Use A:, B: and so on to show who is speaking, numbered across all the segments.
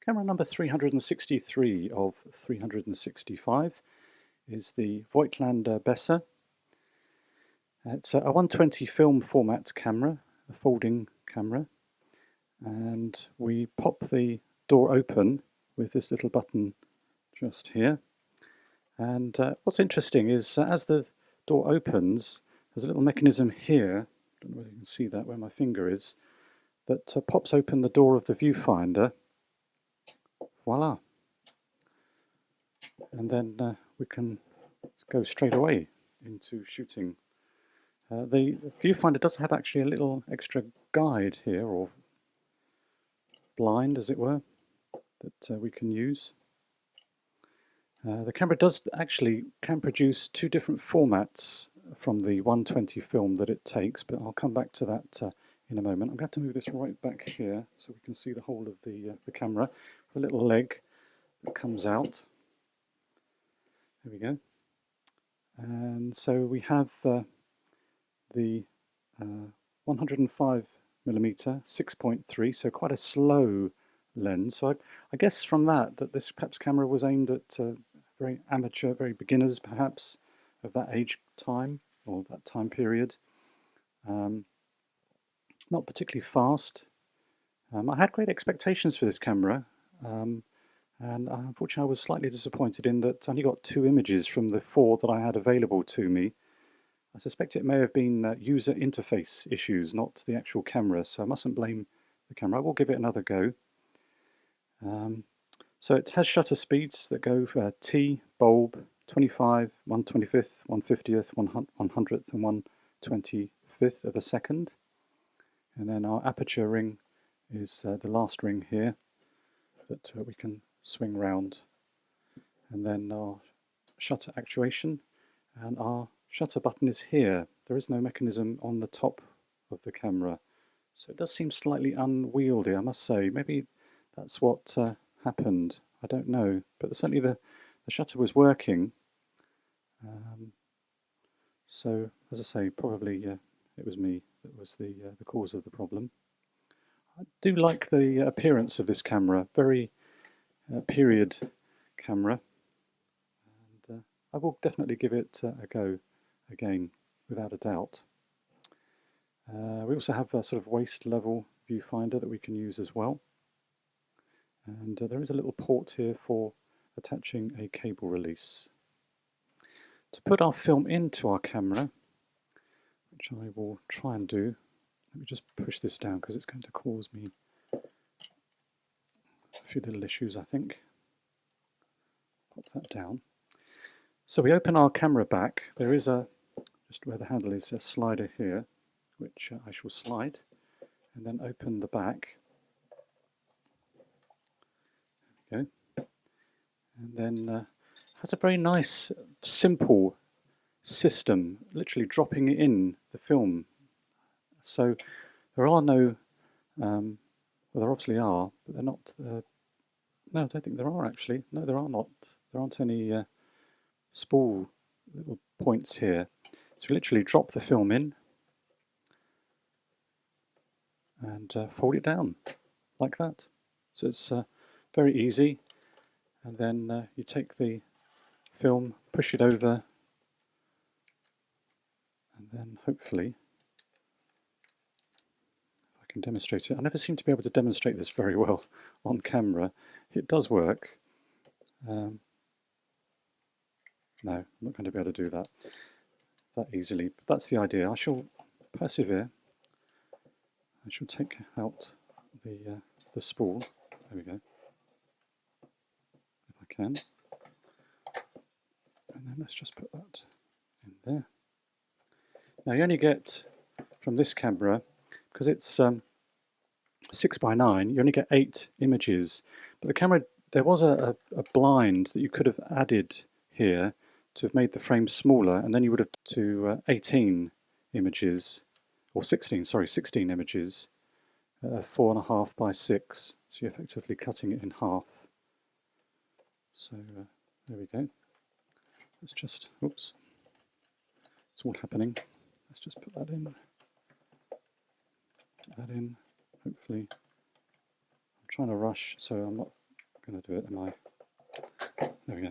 A: Camera number 363 of 365 is the Voigtlander Bessa. It's a 120 film format camera, a folding camera, and we pop the door open with this little button just here. And what's interesting is as the door opens, there's a little mechanism here, I don't know whether you can see that where my finger is, that pops open the door of the viewfinder. Voila! And then we can go straight away into shooting. The viewfinder does have actually a little extra guide here, or blind as it were, that we can use. The camera can produce two different formats from the 120 film that it takes, but I'll come back to that in a moment. I'm going to have to move this right back here so we can see the whole of the camera. A little leg that comes out. There we go. And so we have the 105mm 6.3, so quite a slow lens. So I guess from that this perhaps camera was aimed at very amateur, very beginners perhaps of that age time or that time period. Not particularly fast. I had great expectations for this camera, and unfortunately I was slightly disappointed in that I only got 2 images from the 4 that I had available to me. I suspect it may have been user interface issues, not the actual camera, so I mustn't blame the camera. I will give it another go. So it has shutter speeds that go for T, bulb, 25, 1/25th, 1/50th, 100th and 1/25th of a second. And then our aperture ring is the last ring here that we can swing round. And then our shutter actuation, and our shutter button is here. There is no mechanism on the top of the camera, so it does seem slightly unwieldy, I must say. Maybe that's what happened, I don't know, but certainly the shutter was working. So as I say, probably it was me that was the cause of the problem. I do like the appearance of this camera, very period camera, and I will definitely give it a go again, without a doubt. We also have a sort of waist level viewfinder that we can use as well, and there is a little port here for attaching a cable release. To put our film into our camera, which I will try and do, let me just push this down because it's going to cause me a few little issues, I think. Pop that down. So we open our camera back. There is just where the handle is, a slider here, which I shall slide, and then open the back. There we go. And then has a very nice, simple system, literally dropping in the film. So there are no, well, there obviously are, but they're not. No, I don't think there are actually. No, there are not. There aren't any spool little points here. So we literally drop the film in and fold it down like that. So it's very easy. And then you take the film, push it over, and then hopefully I can demonstrate it. I never seem to be able to demonstrate this very well on camera. It does work. No, I'm not going to be able to do that easily, but that's the idea. I shall persevere. I shall take out the spool. There we go. If I can. And then let's just put that in there. Now you only get, from this camera, because it's 6:9, you only get 8 images. But the camera, there was a blind that you could have added here to have made the frame smaller, and then you would have to 18 images, or 16 images, 4.5 by 6. So you're effectively cutting it in half. So there we go. Let's just, oops, it's all happening. Let's just put that in. Put that in. Hopefully, I'm trying to rush, so I'm not going to do it, am I? There we go.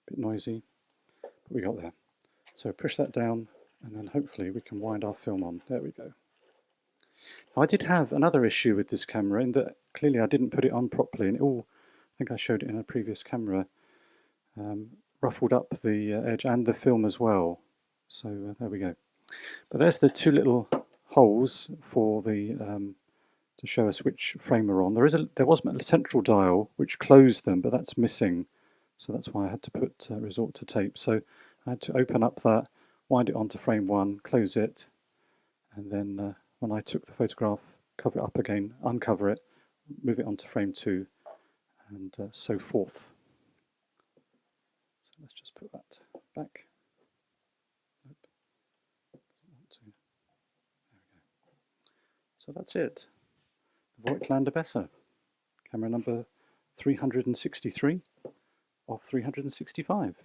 A: Bit noisy, but we got there. So push that down, and then hopefully we can wind our film on. There we go. I did have another issue with this camera in that clearly I didn't put it on properly, and it all, I think I showed it in a previous camera, ruffled up the edge and the film as well. So there we go. But there's the two little holes for the to show us which frame we're on. There was a central dial which closed them, but that's missing, so that's why I had to put resort to tape. So I had to open up that, wind it onto frame 1, close it, and then when I took the photograph, cover it up again, uncover it, move it onto frame 2, and so forth. So let's just put that back. Nope. Doesn't want to. There we go. So that's it. The Voigtlander Bessa, camera number 363 of 365.